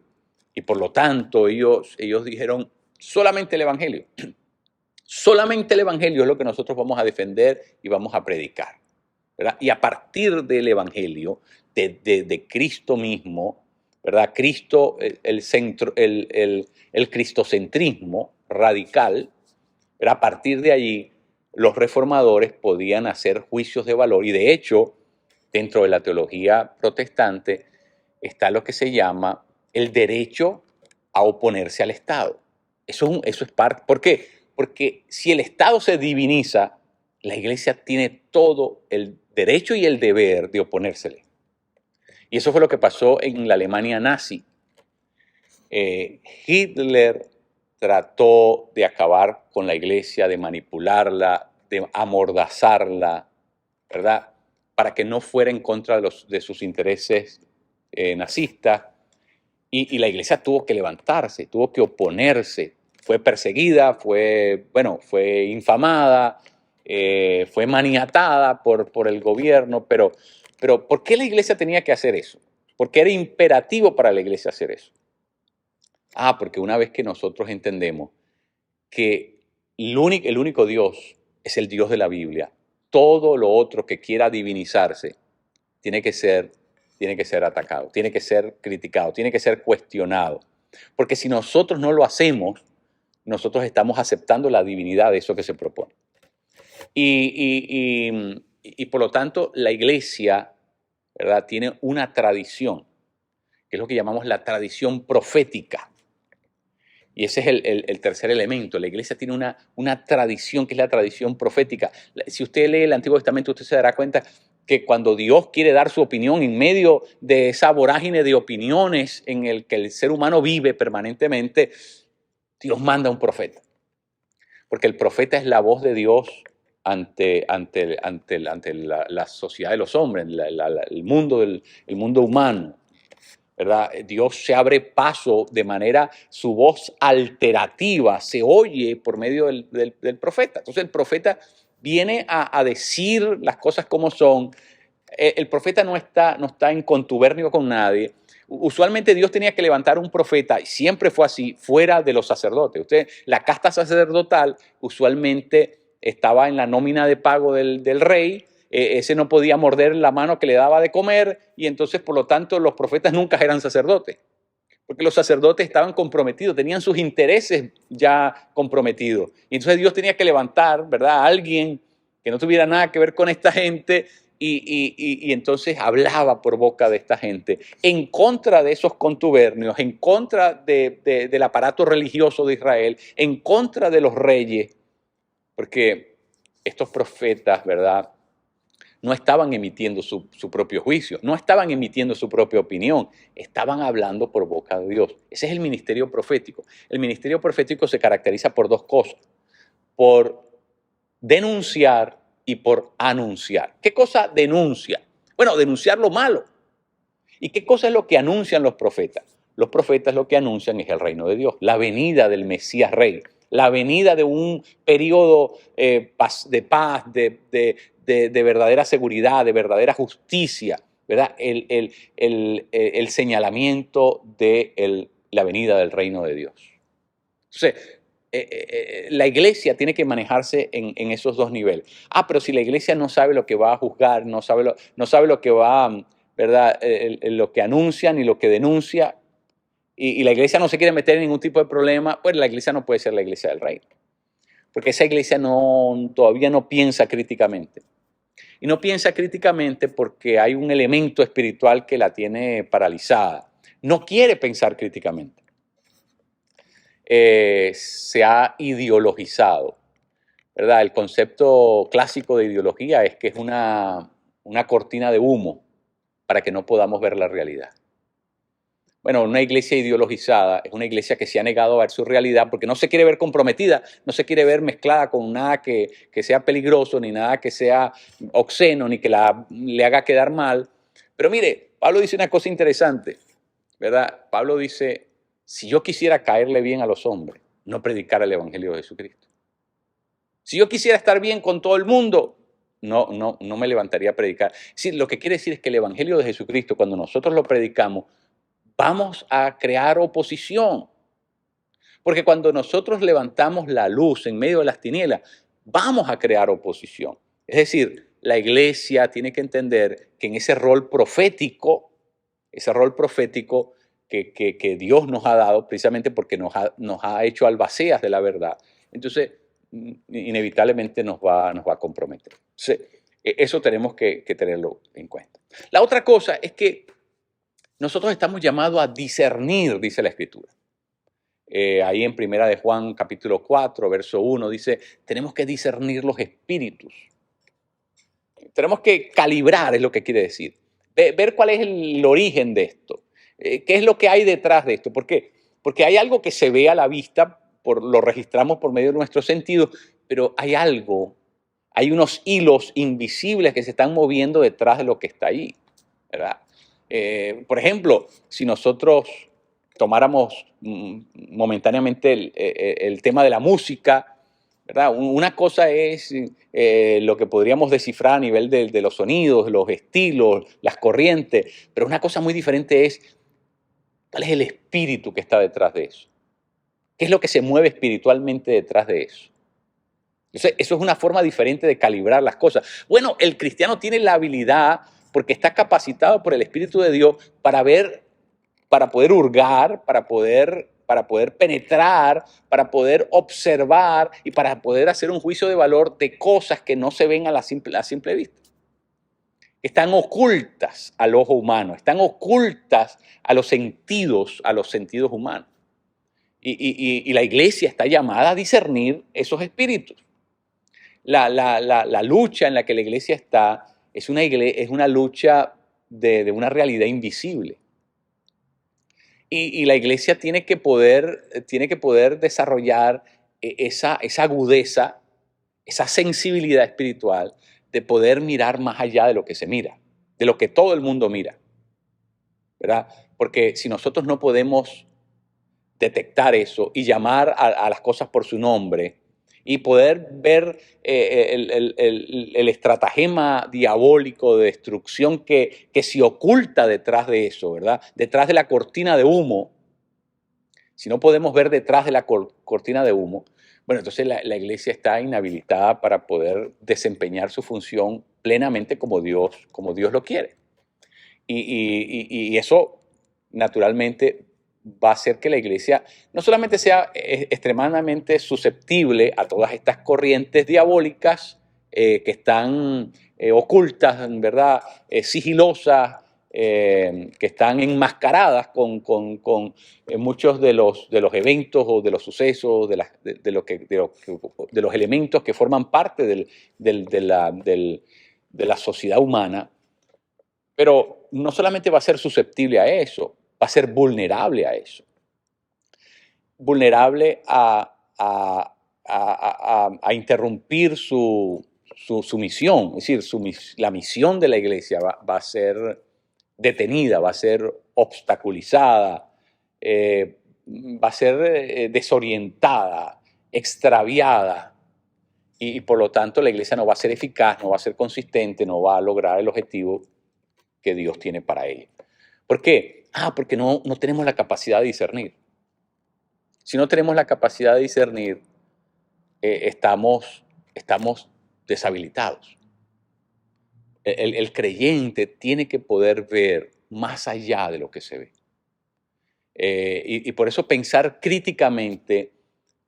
Y por lo tanto ellos dijeron, solamente el evangelio. Solamente el evangelio es lo que nosotros vamos a defender y vamos a predicar, ¿verdad? Y a partir del evangelio, de Cristo mismo, ¿verdad? Cristo, el cristocentrismo radical, ¿verdad? A partir de allí, los reformadores podían hacer juicios de valor, y de hecho, dentro de la teología protestante está lo que se llama el derecho a oponerse al Estado. Eso es parte. ¿Por qué? Porque si el Estado se diviniza, la Iglesia tiene todo el derecho y el deber de oponérsele. Y eso fue lo que pasó en la Alemania nazi. Hitler trató de acabar con la Iglesia, de manipularla, de amordazarla, ¿verdad?, para que no fuera en contra de sus intereses nazistas. Y la Iglesia tuvo que levantarse, tuvo que oponerse, fue perseguida, fue infamada, fue maniatada por el gobierno, pero ¿por qué la iglesia tenía que hacer eso? ¿Por qué era imperativo para la iglesia hacer eso? Porque una vez que nosotros entendemos que el único Dios es el Dios de la Biblia, todo lo otro que quiera divinizarse tiene que ser, tiene que ser atacado, tiene que ser criticado, tiene que ser cuestionado. Porque si nosotros no lo hacemos, nosotros estamos aceptando la divinidad de eso que se propone. Y por lo tanto, la iglesia, ¿verdad?, tiene una tradición, que es lo que llamamos la tradición profética. Y ese es el tercer elemento. La iglesia tiene una tradición que es la tradición profética. Si usted lee el Antiguo Testamento, usted se dará cuenta que cuando Dios quiere dar su opinión en medio de esa vorágine de opiniones en el que el ser humano vive permanentemente, Dios manda un profeta. Porque el profeta es la voz de Dios ante la sociedad de los hombres, el mundo humano. ¿Verdad? Dios se abre paso de manera, su voz alterativa se oye por medio del profeta. Entonces el profeta viene a decir las cosas como son. El profeta no está en contubernio con nadie. Usualmente Dios tenía que levantar un profeta, y siempre fue así, fuera de los sacerdotes. La casta sacerdotal usualmente estaba en la nómina de pago del rey. Ese no podía morder la mano que le daba de comer, y entonces, por lo tanto, los profetas nunca eran sacerdotes, porque los sacerdotes estaban comprometidos, tenían sus intereses ya comprometidos. Y entonces Dios tenía que levantar, ¿verdad?, a alguien que no tuviera nada que ver con esta gente, y entonces hablaba por boca de esta gente, en contra de esos contubernios, en contra del aparato religioso de Israel, en contra de los reyes, porque estos profetas, ¿verdad?, no estaban emitiendo su propio juicio, no estaban emitiendo su propia opinión, estaban hablando por boca de Dios. Ese es el ministerio profético. El ministerio profético se caracteriza por dos cosas: por denunciar y por anunciar. ¿Qué cosa denuncia? Bueno, denunciar lo malo. ¿Y qué cosa es lo que anuncian los profetas? Los profetas lo que anuncian es el reino de Dios, la venida del Mesías Rey, la venida de un periodo de paz, de verdadera seguridad, de verdadera justicia, ¿verdad? El señalamiento de la venida del reino de Dios. Entonces, la iglesia tiene que manejarse en esos dos niveles. Pero si la iglesia no sabe lo que va a juzgar, no sabe lo que va, ¿verdad?, lo que anuncia ni lo que denuncia, y la iglesia no se quiere meter en ningún tipo de problema, pues la iglesia no puede ser la iglesia del reino. Porque esa iglesia todavía no piensa críticamente. Y no piensa críticamente porque hay un elemento espiritual que la tiene paralizada. No quiere pensar críticamente. Se ha ideologizado, ¿verdad? El concepto clásico de ideología es que es una cortina de humo para que no podamos ver la realidad. Bueno, una iglesia ideologizada es una iglesia que se ha negado a ver su realidad porque no se quiere ver comprometida, no se quiere ver mezclada con nada que sea peligroso, ni nada que sea obsceno, ni que le haga quedar mal. Pero mire, Pablo dice una cosa interesante, ¿verdad? Pablo dice: si yo quisiera caerle bien a los hombres, no predicara el evangelio de Jesucristo. Si yo quisiera estar bien con todo el mundo, no me levantaría a predicar. Sí, lo que quiere decir es que el evangelio de Jesucristo, cuando nosotros lo predicamos, vamos a crear oposición. Porque cuando nosotros levantamos la luz en medio de las tinieblas, vamos a crear oposición. Es decir, la iglesia tiene que entender que en ese rol profético que Dios nos ha dado, precisamente porque nos ha hecho albaceas de la verdad, entonces inevitablemente nos va a comprometer. Entonces, eso tenemos que tenerlo en cuenta. La otra cosa es que nosotros estamos llamados a discernir, dice la Escritura. Ahí en Primera de Juan, capítulo 4, verso 1, dice: tenemos que discernir los espíritus. Tenemos que calibrar, es lo que quiere decir. Ver cuál es el origen de esto. ¿Qué es lo que hay detrás de esto? ¿Por qué? Porque hay algo que se ve a la vista, lo registramos por medio de nuestros sentidos, pero hay unos hilos invisibles que se están moviendo detrás de lo que está ahí, ¿verdad? Por ejemplo, si nosotros tomáramos momentáneamente el tema de la música, ¿verdad? Una cosa es lo que podríamos descifrar a nivel de los sonidos, los estilos, las corrientes, pero una cosa muy diferente es cuál es el espíritu que está detrás de eso. ¿Qué es lo que se mueve espiritualmente detrás de eso? Entonces, eso es una forma diferente de calibrar las cosas. Bueno, el cristiano tiene la habilidad, porque está capacitado por el Espíritu de Dios, para ver, para poder hurgar, para poder penetrar, para poder observar y para poder hacer un juicio de valor de cosas que no se ven a simple vista. Están ocultas al ojo humano, están ocultas a los sentidos humanos. Y la iglesia está llamada a discernir esos espíritus. La lucha en la que la iglesia está es una lucha de una realidad invisible. Y la iglesia tiene que poder desarrollar esa agudeza, esa sensibilidad espiritual de poder mirar más allá de lo que se mira, de lo que todo el mundo mira, ¿verdad? Porque si nosotros no podemos detectar eso y llamar a las cosas por su nombre y poder ver el estratagema diabólico de destrucción que se oculta detrás de eso, ¿verdad? Detrás de la cortina de humo. Si no podemos ver detrás de la cortina de humo, bueno, entonces la iglesia está inhabilitada para poder desempeñar su función plenamente como Dios lo quiere. Y eso, naturalmente, va a hacer que la iglesia no solamente sea extremadamente susceptible a todas estas corrientes diabólicas que están ocultas, ¿verdad? Sigilosas, que están enmascaradas con muchos de los eventos o de los sucesos, de los elementos que forman parte de la sociedad humana. Pero no solamente va a ser susceptible a eso, va a ser vulnerable a eso. Vulnerable a interrumpir su misión. Es decir, la misión de la iglesia va a ser detenida, va a ser obstaculizada, va a ser desorientada, extraviada. Y por lo tanto la iglesia no va a ser eficaz, no va a ser consistente, no va a lograr el objetivo que Dios tiene para ella. ¿Por qué? Porque no tenemos la capacidad de discernir. Si no tenemos la capacidad de discernir, estamos deshabilitados. El creyente tiene que poder ver más allá de lo que se ve. Y por eso pensar críticamente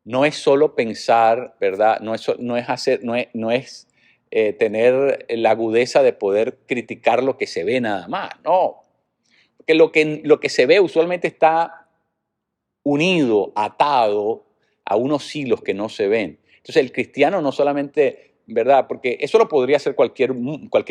no es solo pensar, ¿verdad? No es tener la agudeza de poder criticar lo que se ve nada más, no. Porque lo que se ve usualmente está unido, atado a unos hilos que no se ven. Entonces el cristiano no solamente, ¿verdad? Porque eso lo podría hacer cualquier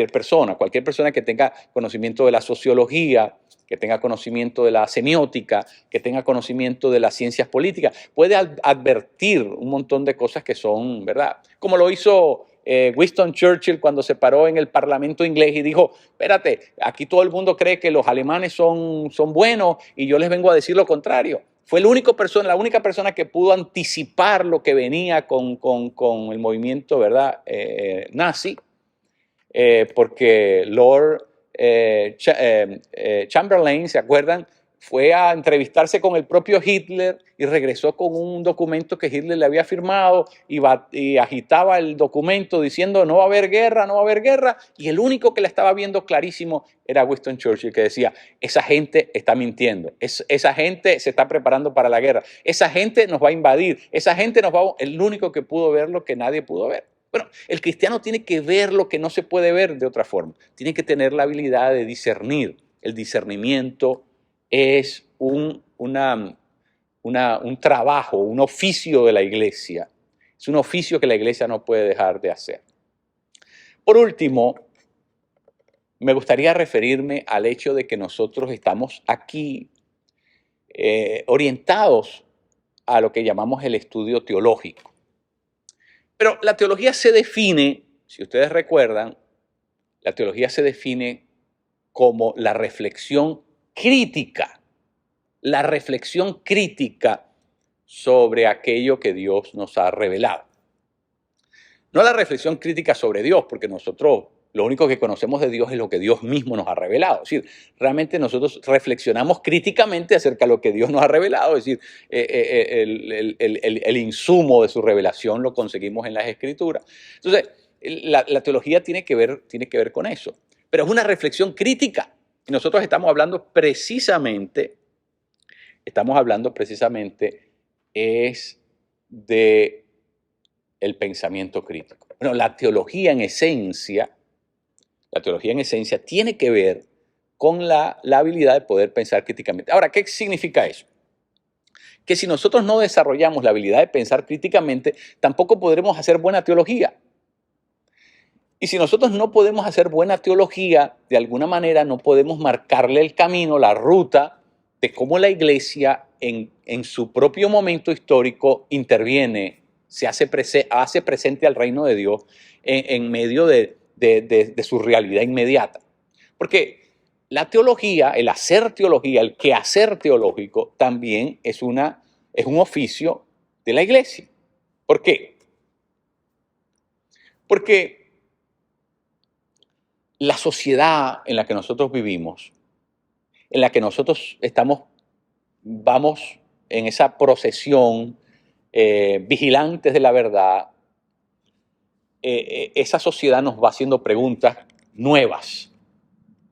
persona que tenga conocimiento de la sociología, que tenga conocimiento de la semiótica, que tenga conocimiento de las ciencias políticas, puede advertir un montón de cosas que son, ¿verdad? Como lo hizo Winston Churchill cuando se paró en el Parlamento inglés y dijo, espérate, aquí todo el mundo cree que los alemanes son buenos y yo les vengo a decir lo contrario. Fue la única persona que pudo anticipar lo que venía con el movimiento, ¿verdad? Nazi, porque Lord Chamberlain, ¿se acuerdan? Fue a entrevistarse con el propio Hitler y regresó con un documento que Hitler le había firmado y agitaba el documento diciendo no va a haber guerra, no va a haber guerra. Y el único que la estaba viendo clarísimo era Winston Churchill, que decía, esa gente está mintiendo, esa gente se está preparando para la guerra, esa gente nos va a invadir, esa gente nos va a... El único que pudo ver lo que nadie pudo ver. Bueno, el cristiano tiene que ver lo que no se puede ver de otra forma. Tiene que tener la habilidad de discernir. El discernimiento es un trabajo, un oficio de la iglesia. Es un oficio que la iglesia no puede dejar de hacer. Por último, me gustaría referirme al hecho de que nosotros estamos aquí orientados a lo que llamamos el estudio teológico. Pero la teología se define, si ustedes recuerdan, la teología se define como la reflexión crítica la reflexión crítica sobre aquello que Dios nos ha revelado. No la reflexión crítica sobre Dios, porque nosotros lo único que conocemos de Dios es lo que Dios mismo nos ha revelado. Es decir, realmente nosotros reflexionamos críticamente acerca de lo que Dios nos ha revelado. Es decir, el insumo de su revelación lo conseguimos en las Escrituras. Entonces, la teología tiene que ver con eso. Pero es una reflexión crítica. Y nosotros estamos hablando precisamente es de el pensamiento crítico. Bueno, la teología en esencia tiene que ver con la habilidad de poder pensar críticamente. Ahora, ¿qué significa eso? Que si nosotros no desarrollamos la habilidad de pensar críticamente, tampoco podremos hacer buena teología. Y si nosotros no podemos hacer buena teología, de alguna manera no podemos marcarle el camino, la ruta de cómo la iglesia en su propio momento histórico interviene, se hace presente al reino de Dios en medio de su realidad inmediata. Porque la teología, el hacer teología, el quehacer teológico, también es un oficio de la iglesia. ¿Por qué? Porque la sociedad en la que nosotros vivimos, en la que nosotros vamos en esa procesión, vigilantes de la verdad, esa sociedad nos va haciendo preguntas nuevas,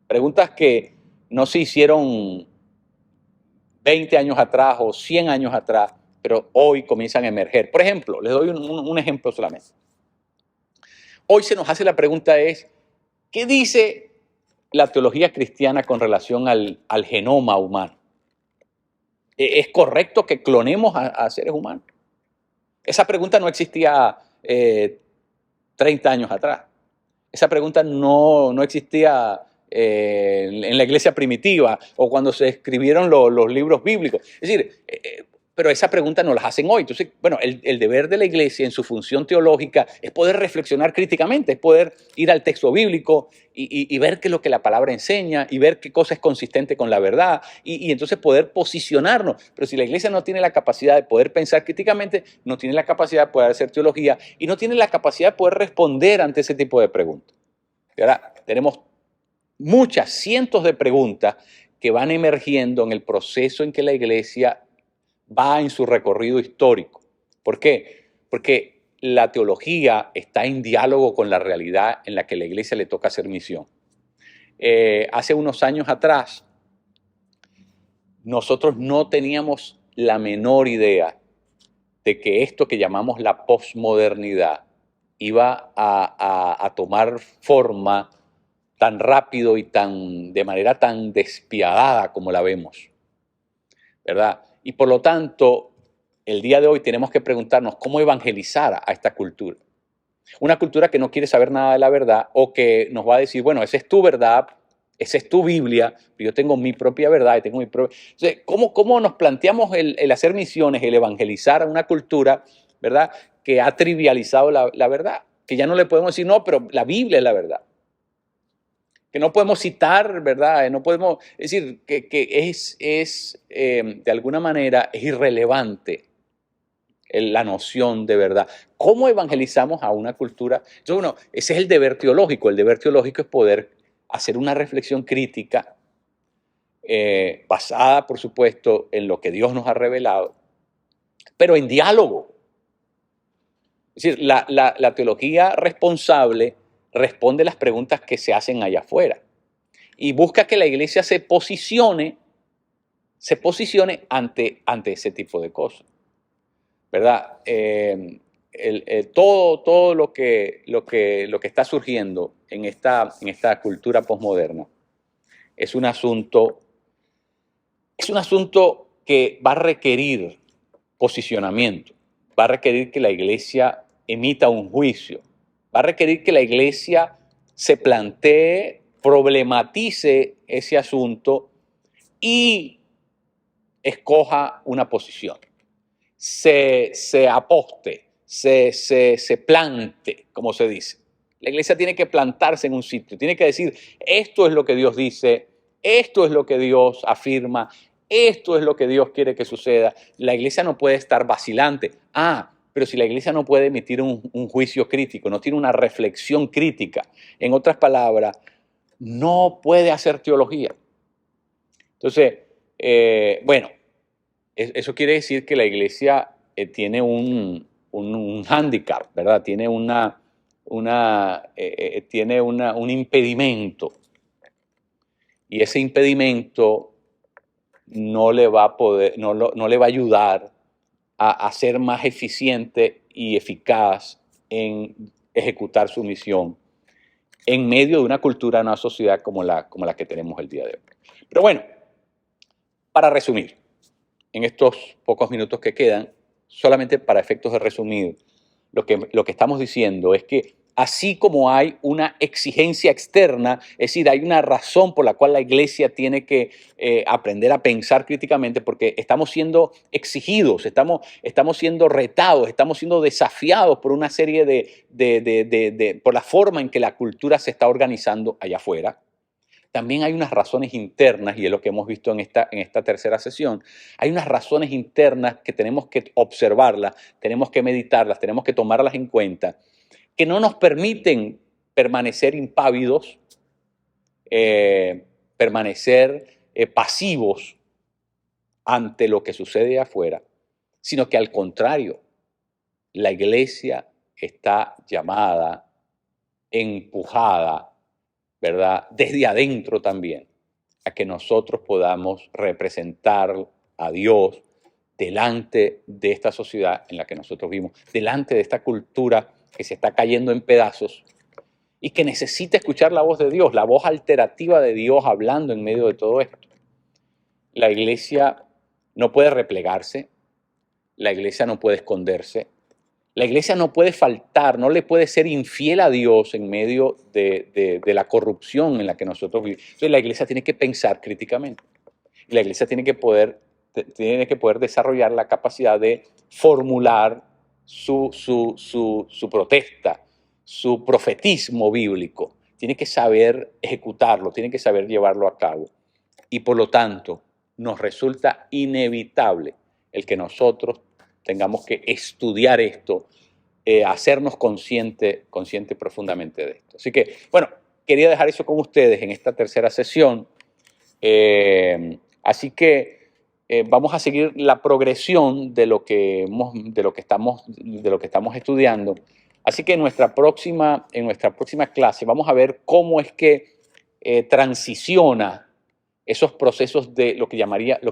preguntas que no se hicieron 20 años atrás o 100 años atrás, pero hoy comienzan a emerger. Por ejemplo, les doy un ejemplo solamente. Hoy se nos hace la pregunta ¿qué dice la teología cristiana con relación al genoma humano? ¿Es correcto que clonemos a seres humanos? Esa pregunta no existía 30 años atrás. Esa pregunta no existía en la iglesia primitiva o cuando se escribieron los libros bíblicos. Es decir, pero esa pregunta no las hacen hoy. Entonces, bueno, el deber de la iglesia en su función teológica es poder reflexionar críticamente, es poder ir al texto bíblico y ver qué es lo que la palabra enseña y ver qué cosa es consistente con la verdad y entonces poder posicionarnos. Pero si la iglesia no tiene la capacidad de poder pensar críticamente, no tiene la capacidad de poder hacer teología y no tiene la capacidad de poder responder ante ese tipo de preguntas. Y ahora tenemos cientos de preguntas que van emergiendo en el proceso en que la iglesia va en su recorrido histórico. ¿Por qué? Porque la teología está en diálogo con la realidad en la que la iglesia le toca hacer misión. Hace unos años atrás, nosotros no teníamos la menor idea de que esto que llamamos la posmodernidad iba a tomar forma tan rápido y de manera tan despiadada como la vemos, ¿verdad? Y por lo tanto, el día de hoy tenemos que preguntarnos cómo evangelizar a esta cultura. Una cultura que no quiere saber nada de la verdad o que nos va a decir, bueno, esa es tu verdad, esa es tu Biblia, pero yo tengo mi propia verdad y tengo mi propia... Entonces, ¿cómo nos planteamos el hacer misiones, el evangelizar a una cultura, ¿verdad?, que ha trivializado la verdad? Que ya no le podemos decir, no, pero la Biblia es la verdad. Que no podemos citar, ¿verdad? No podemos, es decir, de alguna manera es irrelevante la noción de verdad. ¿Cómo evangelizamos a una cultura? Entonces, bueno, ese es el deber teológico. El deber teológico es poder hacer una reflexión crítica basada, por supuesto, en lo que Dios nos ha revelado, pero en diálogo. Es decir, la teología responsable responde las preguntas que se hacen allá afuera y busca que la iglesia se posicione ante ese tipo de cosas, ¿verdad? Todo lo que está surgiendo en esta cultura posmoderna es un asunto que va a requerir posicionamiento, va a requerir que la iglesia emita un juicio, va a requerir que la iglesia se plantee, problematice ese asunto y escoja una posición. Se aposte, se plante, como se dice. La iglesia tiene que plantarse en un sitio, tiene que decir, esto es lo que Dios dice, esto es lo que Dios afirma, esto es lo que Dios quiere que suceda. La iglesia no puede estar vacilante. Pero si la iglesia no puede emitir un juicio crítico, no tiene una reflexión crítica, en otras palabras, no puede hacer teología. Entonces, bueno, eso quiere decir que la iglesia tiene un hándicap, ¿verdad? Tiene un impedimento. Y ese impedimento no le va a poder, no le va a ayudar a ser más eficiente y eficaz en ejecutar su misión en medio de una cultura, una sociedad como la que tenemos el día de hoy. Pero bueno, para resumir, en estos pocos minutos que quedan, solamente para efectos de resumir, lo que estamos diciendo es que así como hay una exigencia externa, es decir, hay una razón por la cual la iglesia tiene que aprender a pensar críticamente, porque estamos siendo exigidos, estamos siendo retados, estamos siendo desafiados por una serie por la forma en que la cultura se está organizando allá afuera. También hay unas razones internas, y es lo que hemos visto en esta tercera sesión. Hay unas razones internas que tenemos que observarlas, tenemos que meditarlas, tenemos que tomarlas en cuenta, que no nos permiten permanecer impávidos, permanecer pasivos ante lo que sucede afuera, sino que al contrario, la iglesia está llamada, empujada, ¿verdad? Desde adentro también, a que nosotros podamos representar a Dios delante de esta sociedad en la que nosotros vivimos, delante de esta cultura que se está cayendo en pedazos y que necesita escuchar la voz de Dios, la voz alterativa de Dios hablando en medio de todo esto. La iglesia no puede replegarse, la iglesia no puede esconderse, la iglesia no puede faltar, no le puede ser infiel a Dios en medio de la corrupción en la que nosotros vivimos. Entonces la iglesia tiene que pensar críticamente. Y la iglesia tiene que poder desarrollar la capacidad de formular su protesta, su profetismo bíblico. Tiene que saber ejecutarlo, tiene que saber llevarlo a cabo. Y por lo tanto, nos resulta inevitable el que nosotros tengamos que estudiar esto, hacernos consciente profundamente de esto. Así que, bueno, quería dejar eso con ustedes en esta tercera sesión. Así que vamos a seguir la progresión de lo que estamos estudiando. Así que en nuestra próxima clase vamos a ver cómo es que transiciona esos procesos de lo que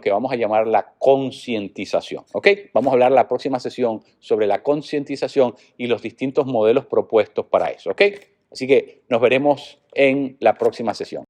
vamos a llamar la concientización. ¿Ok? Vamos a hablar la próxima sesión sobre la concientización y los distintos modelos propuestos para eso. ¿Ok? Así que nos veremos en la próxima sesión.